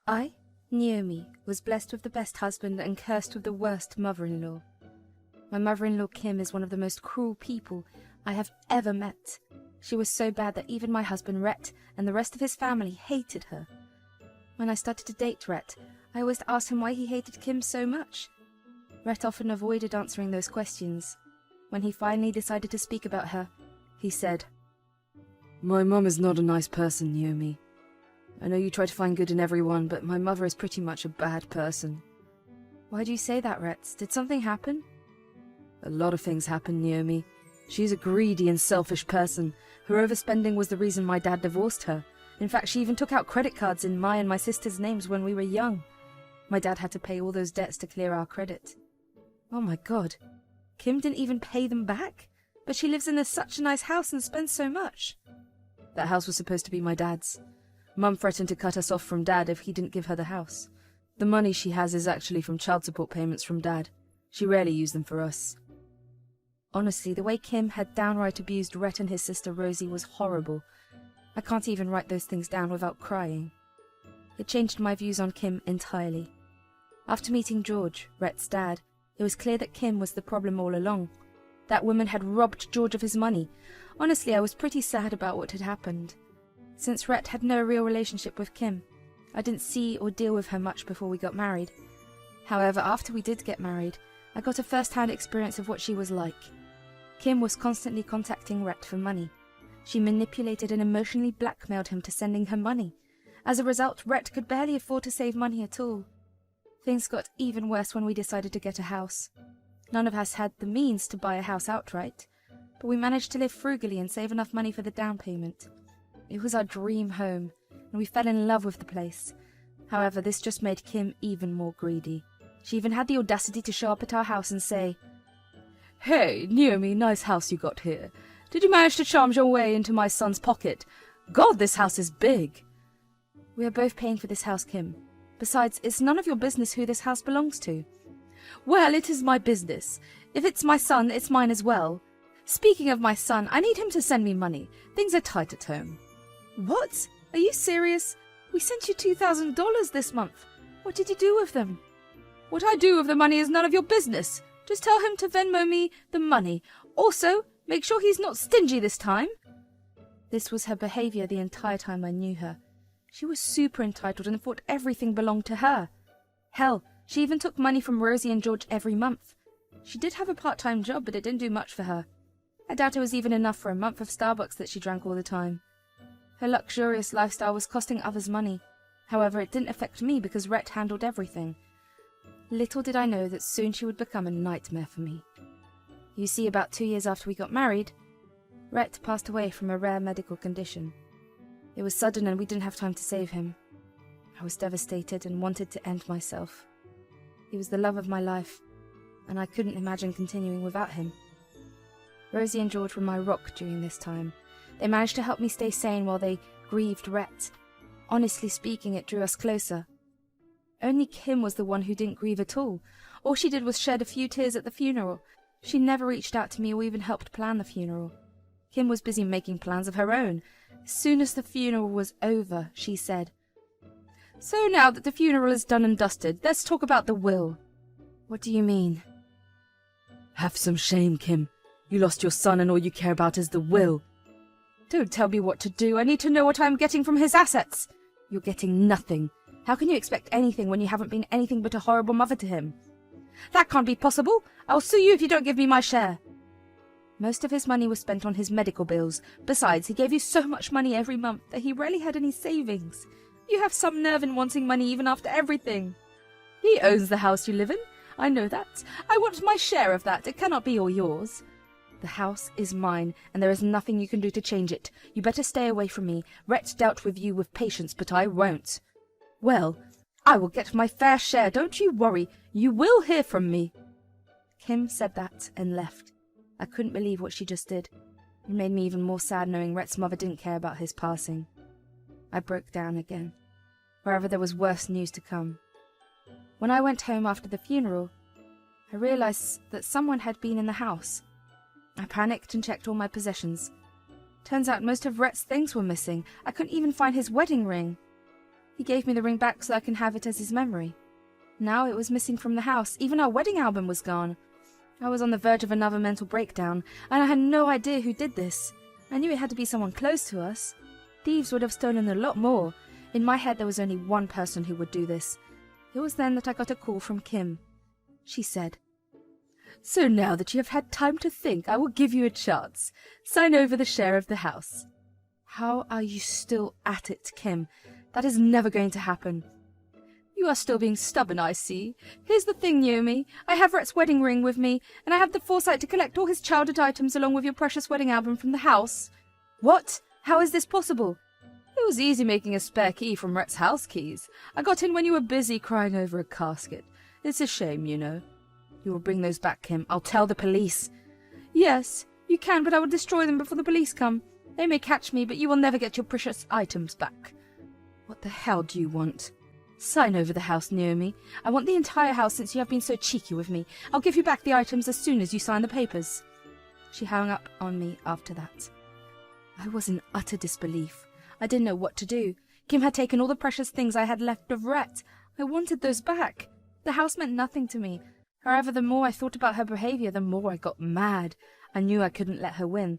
I, Naomi, was blessed with the best husband and cursed with the worst mother-in-law. My mother-in-law Kim is one of the most cruel people I have ever met. She was so bad that even my husband Rhett and the rest of his family hated her. When I started to date Rhett, I always asked him why he hated Kim so much. Rhett often avoided answering those questions. When he finally decided to speak about her, he said, "My mum is not a nice person, Naomi. I know you try to find good in everyone, but my mother is pretty much a bad person." "Why do you say that, Rhett? Did something happen?" "A lot of things happened, Naomi. She's a greedy and selfish person. Her overspending was the reason my dad divorced her. In fact, she even took out credit cards in my and my sister's names when we were young. My dad had to pay all those debts to clear our credit." "Oh my God. Kim didn't even pay them back? But she lives in such a nice house and spends so much." "That house was supposed to be my dad's. Mum threatened to cut us off from Dad if he didn't give her the house. The money she has is actually from child support payments from Dad. She rarely used them for us." Honestly, the way Kim had downright abused Rhett and his sister Rosie was horrible. I can't even write those things down without crying. It changed my views on Kim entirely. After meeting George, Rhett's dad, it was clear that Kim was the problem all along. That woman had robbed George of his money. Honestly, I was pretty sad about what had happened. Since Rhett had no real relationship with Kim, I didn't see or deal with her much before we got married. However, after we did get married, I got a first-hand experience of what she was like. Kim was constantly contacting Rhett for money. She manipulated and emotionally blackmailed him to sending her money. As a result, Rhett could barely afford to save money at all. Things got even worse when we decided to get a house. None of us had the means to buy a house outright, but we managed to live frugally and save enough money for the down payment. It was our dream home, and we fell in love with the place. However, this just made Kim even more greedy. She even had the audacity to show up at our house and say, "Hey, Naomi, nice house you got here. Did you manage to charm your way into my son's pocket? God, this house is big." "We are both paying for this house, Kim. Besides, it's none of your business who this house belongs to." "Well, it is my business. If it's my son, it's mine as well. Speaking of my son, I need him to send me money. Things are tight at home." "What? Are you serious? We sent you $2,000 this month. What did you do with them?" "What I do with the money is none of your business. Just tell him to Venmo me the money. Also, make sure he's not stingy this time." This was her behavior the entire time I knew her. She was super entitled and thought everything belonged to her. Hell, she even took money from Rosie and George every month. She did have a part-time job, but it didn't do much for her. I doubt it was even enough for a month of Starbucks that she drank all the time. Her luxurious lifestyle was costing others money. However, it didn't affect me because Rhett handled everything. Little did I know that soon she would become a nightmare for me. You see, about 2 years after we got married, Rhett passed away from a rare medical condition. It was sudden and we didn't have time to save him. I was devastated and wanted to end myself. He was the love of my life, and I couldn't imagine continuing without him. Rosie and George were my rock during this time. They managed to help me stay sane while they grieved Rhett. Honestly speaking, it drew us closer. Only Kim was the one who didn't grieve at all. All she did was shed a few tears at the funeral. She never reached out to me or even helped plan the funeral. Kim was busy making plans of her own. As soon as the funeral was over, she said, "So now that the funeral is done and dusted, let's talk about the will." "What do you mean?" "Have some shame, Kim. You lost your son and all you care about is the will." "Don't tell me what to do. I need to know what I'm getting from his assets." "You're getting nothing. How can you expect anything when you haven't been anything but a horrible mother to him?" "That can't be possible. I'll sue you if you don't give me my share." "Most of his money was spent on his medical bills. Besides, he gave you so much money every month that he rarely had any savings. You have some nerve in wanting money even after everything." "He owns the house you live in. I know that. I want my share of that. It cannot be all yours." "The house is mine, and there is nothing you can do to change it. You better stay away from me. Rhett dealt with you with patience, but I won't." "Well, I will get my fair share. Don't you worry. You will hear from me." Kim said that and left. I couldn't believe what she just did. It made me even more sad knowing Rhett's mother didn't care about his passing. I broke down again. Wherever there was worse news to come. When I went home after the funeral, I realized that someone had been in the house. I panicked and checked all my possessions. Turns out most of Rhett's things were missing. I couldn't even find his wedding ring. He gave me the ring back so I can have it as his memory. Now it was missing from the house. Even our wedding album was gone. I was on the verge of another mental breakdown, and I had no idea who did this. I knew it had to be someone close to us. Thieves would have stolen a lot more. In my head there was only one person who would do this. It was then that I got a call from Kim. She said, "So now that you have had time to think, I will give you a chance. Sign over the share of the house." How are you still at it, Kim? That is never going to happen. You are still being stubborn, I see. Here's the thing, Naomi. I have Rhett's wedding ring with me, and I have the foresight to collect all his childhood items along with your precious wedding album from the house. What? How is this possible? It was easy making a spare key from Rhett's house keys. I got in when you were busy crying over a casket. It's a shame, you know. You will bring those back, Kim. I'll tell the police. Yes, you can, but I will destroy them before the police come. They may catch me, but you will never get your precious items back. What the hell do you want? Sign over the house, Naomi. I want the entire house since you have been so cheeky with me. I'll give you back the items as soon as you sign the papers. She hung up on me after that. I was in utter disbelief. I didn't know what to do. Kim had taken all the precious things I had left of Rhett. I wanted those back. The house meant nothing to me. However, the more I thought about her behavior, the more I got mad. I knew I couldn't let her win.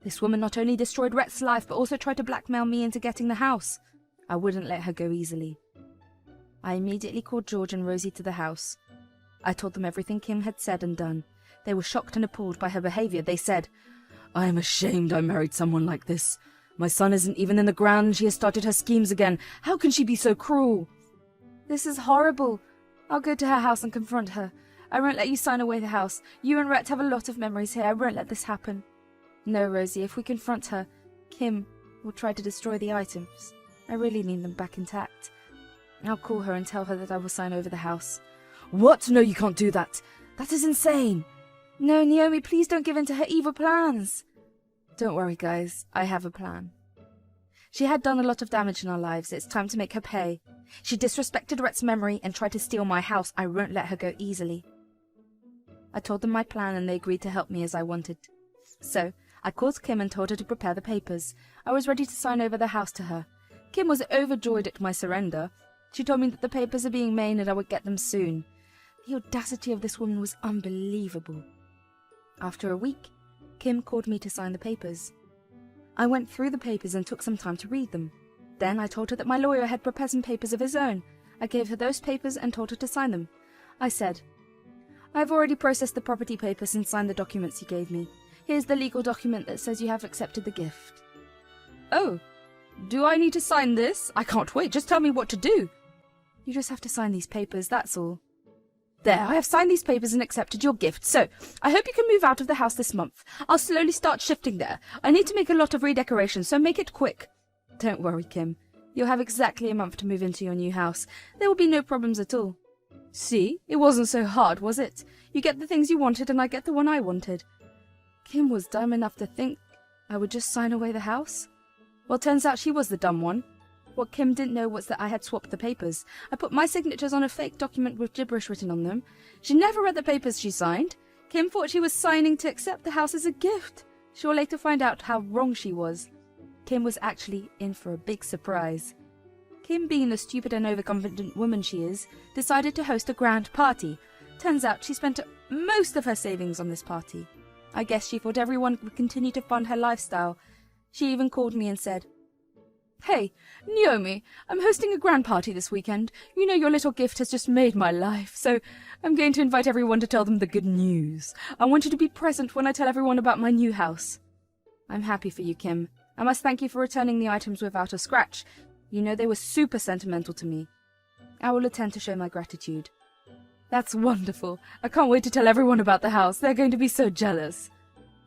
This woman not only destroyed Rhett's life, but also tried to blackmail me into getting the house. I wouldn't let her go easily. I immediately called George and Rosie to the house. I told them everything Kim had said and done. They were shocked and appalled by her behavior. They said, "I am ashamed I married someone like this. My son isn't even in the ground and she has started her schemes again. How can she be so cruel?" "This is horrible. I'll go to her house and confront her. I won't let you sign away the house. You and Rhett have a lot of memories here. I won't let this happen." "No, Rosie, if we confront her, Kim will try to destroy the items. I really need them back intact. I'll call her and tell her that I will sign over the house." "What? No, you can't do that. That is insane." "No, Naomi, please don't give in to her evil plans." "Don't worry, guys. I have a plan. She had done a lot of damage in our lives. It's time to make her pay. She disrespected Rhett's memory and tried to steal my house. I won't let her go easily." I told them my plan and they agreed to help me as I wanted. So, I called Kim and told her to prepare the papers. I was ready to sign over the house to her. Kim was overjoyed at my surrender. She told me that the papers are being made and I would get them soon. The audacity of this woman was unbelievable. After a week, Kim called me to sign the papers. I went through the papers and took some time to read them. Then I told her that my lawyer had prepared some papers of his own. I gave her those papers and told her to sign them. I said, "I've already processed the property papers and signed the documents you gave me. Here's the legal document that says you have accepted the gift." "Oh, do I need to sign this? I can't wait. Just tell me what to do." "You just have to sign these papers, that's all." "There, I have signed these papers and accepted your gift, so I hope you can move out of the house this month. I'll slowly start shifting there. I need to make a lot of redecorations, so make it quick." "Don't worry, Kim. You'll have exactly a month to move into your new house. There will be no problems at all." "See? It wasn't so hard, was it? You get the things you wanted and I get the one I wanted." Kim was dumb enough to think I would just sign away the house. Well, turns out she was the dumb one. What Kim didn't know was that I had swapped the papers. I put my signatures on a fake document with gibberish written on them. She never read the papers she signed. Kim thought she was signing to accept the house as a gift. She will later find out how wrong she was. Kim was actually in for a big surprise. Kim, being the stupid and overconfident woman she is, decided to host a grand party. Turns out she spent most of her savings on this party. I guess she thought everyone would continue to fund her lifestyle. She even called me and said, "Hey, Naomi, I'm hosting a grand party this weekend. You know your little gift has just made my life, so I'm going to invite everyone to tell them the good news. I want you to be present when I tell everyone about my new house." "I'm happy for you, Kim. I must thank you for returning the items without a scratch. You know they were super sentimental to me. I will attend to show my gratitude." "That's wonderful. I can't wait to tell everyone about the house. They're going to be so jealous."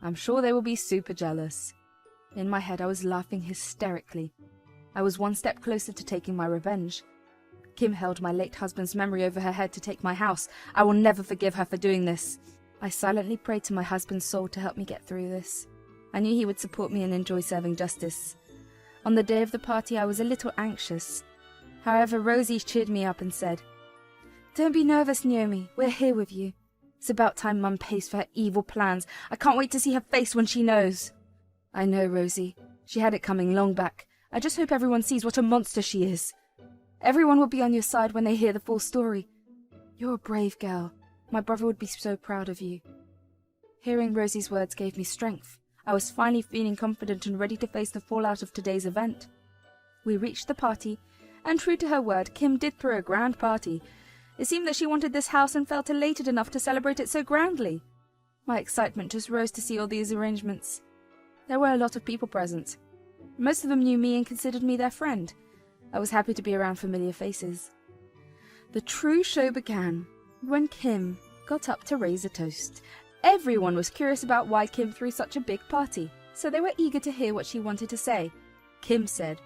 "I'm sure they will be super jealous." In my head, I was laughing hysterically. I was one step closer to taking my revenge. Kim held my late husband's memory over her head to take my house. I will never forgive her for doing this. I silently prayed to my husband's soul to help me get through this. I knew he would support me and enjoy serving justice. On the day of the party, I was a little anxious. However, Rosie cheered me up and said, "Don't be nervous, Naomi. We're here with you. It's about time Mum pays for her evil plans. I can't wait to see her face when she knows." "I know, Rosie. She had it coming long back. I just hope everyone sees what a monster she is." Everyone will be on your side when they hear the full story. You're a brave girl. My brother would be so proud of you." Hearing Rosie's words gave me strength. I was finally feeling confident and ready to face the fallout of today's event. We reached the party, and true to her word, Kim did throw a grand party. It seemed that she wanted this house and felt elated enough to celebrate it so grandly. My excitement just rose to see all these arrangements. There were a lot of people present. Most of them knew me and considered me their friend. I was happy to be around familiar faces. The true show began when Kim got up to raise a toast. Everyone was curious about why Kim threw such a big party, so they were eager to hear what she wanted to say. Kim said,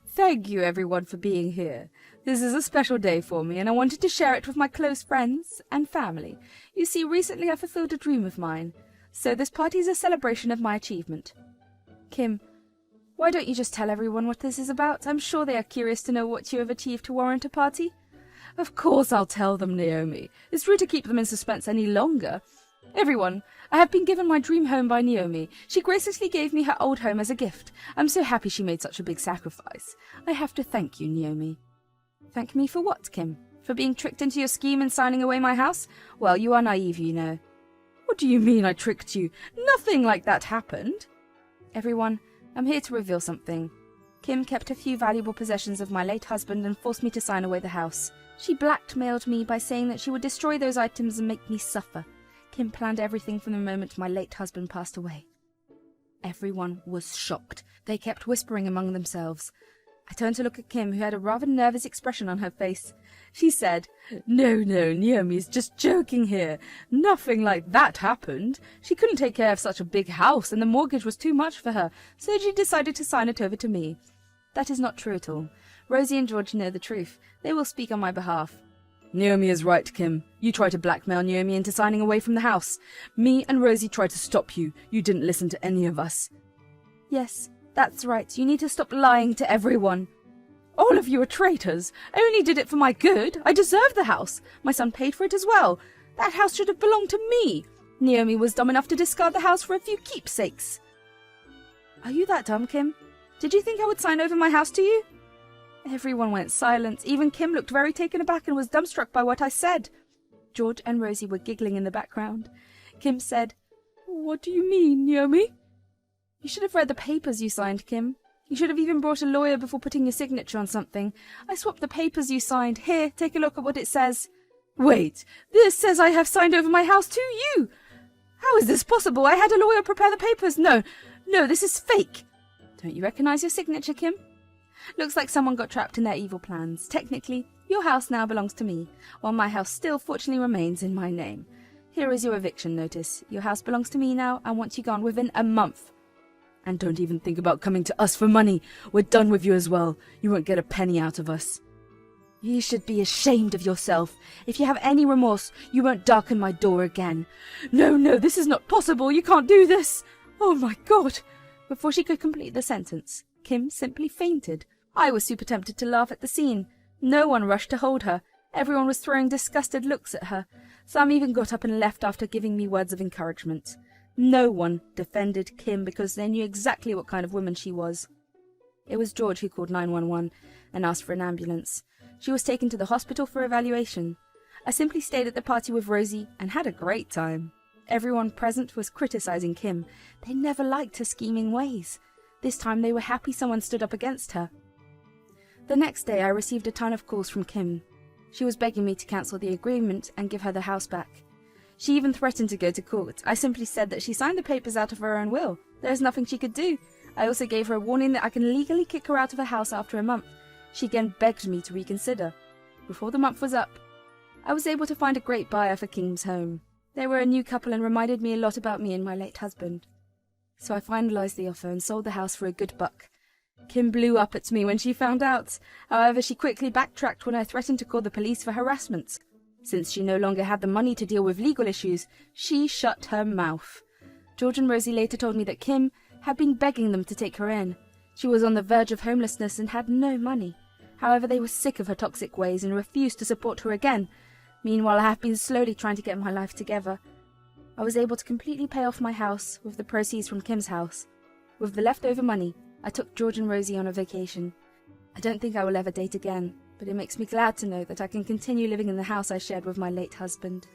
"Thank you everyone for being here. This is a special day for me, and I wanted to share it with my close friends and family. You see, recently I fulfilled a dream of mine, so this party is a celebration of my achievement." Kim, why don't you just tell everyone what this is about? I'm sure they are curious to know what you have achieved to warrant a party. Of course I'll tell them, Naomi. It's rude to keep them in suspense any longer. Everyone, I have been given my dream home by Naomi. She graciously gave me her old home as a gift. I'm so happy she made such a big sacrifice. I have to thank you, Naomi. Thank me for what, Kim? For being tricked into your scheme and signing away my house? Well, you are naive, you know. What do you mean I tricked you? Nothing like that happened. Everyone, I'm here to reveal something. Kim kept a few valuable possessions of my late husband and forced me to sign away the house. She blackmailed me by saying that she would destroy those items and make me suffer. Kim planned everything from the moment my late husband passed away. Everyone was shocked. They kept whispering among themselves. I turned to look at Kim, who had a rather nervous expression on her face. She said, No, Naomi's just joking here. Nothing like that happened. She couldn't take care of such a big house, and the mortgage was too much for her, so she decided to sign it over to me. That is not true at all. Rosie and George know the truth. They will speak on my behalf. Naomi is right, Kim. You tried to blackmail Naomi into signing away from the house. Me and Rosie tried to stop you. You didn't listen to any of us. Yes, that's right. You need to stop lying to everyone. All of you are traitors. I only did it for my good. I deserve the house. My son paid for it as well. That house should have belonged to me. Naomi was dumb enough to discard the house for a few keepsakes. Are you that dumb, Kim? Did you think I would sign over my house to you? Everyone went silent. Even Kim looked very taken aback and was dumbstruck by what I said. George and Rosie were giggling in the background. Kim said, What do you mean, Naomi? You should have read the papers you signed, Kim. You should have even brought a lawyer before putting your signature on something. I swapped the papers you signed. Here, take a look at what it says. Wait, this says I have signed over my house to you. How is this possible? I had a lawyer prepare the papers. No, this is fake. Don't you recognize your signature, Kim? Looks like someone got trapped in their evil plans. Technically, your house now belongs to me, while my house still fortunately remains in my name. Here is your eviction notice. Your house belongs to me now. I want you gone within a month. And don't even think about coming to us for money. We're done with you as well. You won't get a penny out of us. You should be ashamed of yourself. If you have any remorse, you won't darken my door again. No, this is not possible. You can't do this. Oh my God. Before she could complete the sentence, Kim simply fainted. I was super tempted to laugh at the scene. No one rushed to hold her. Everyone was throwing disgusted looks at her. Some even got up and left after giving me words of encouragement. No one defended Kim because they knew exactly what kind of woman she was. It was George who called 911 and asked for an ambulance. She was taken to the hospital for evaluation. I simply stayed at the party with Rosie and had a great time. Everyone present was criticizing Kim. They never liked her scheming ways. This time they were happy someone stood up against her. The next day I received a ton of calls from Kim. She was begging me to cancel the agreement and give her the house back. She even threatened to go to court. I simply said that she signed the papers out of her own will. There is nothing she could do. I also gave her a warning that I can legally kick her out of her house after a month. She again begged me to reconsider. Before the month was up, I was able to find a great buyer for Kim's home. They were a new couple and reminded me a lot about me and my late husband. So I finalized the offer and sold the house for a good buck. Kim blew up at me when she found out. However, she quickly backtracked when I threatened to call the police for harassment. Since she no longer had the money to deal with legal issues, she shut her mouth. George and Rosie later told me that Kim had been begging them to take her in. She was on the verge of homelessness and had no money. However, they were sick of her toxic ways and refused to support her again. Meanwhile, I have been slowly trying to get my life together. I was able to completely pay off my house with the proceeds from Kim's house. With the leftover money, I took George and Rosie on a vacation. I don't think I will ever date again, but it makes me glad to know that I can continue living in the house I shared with my late husband.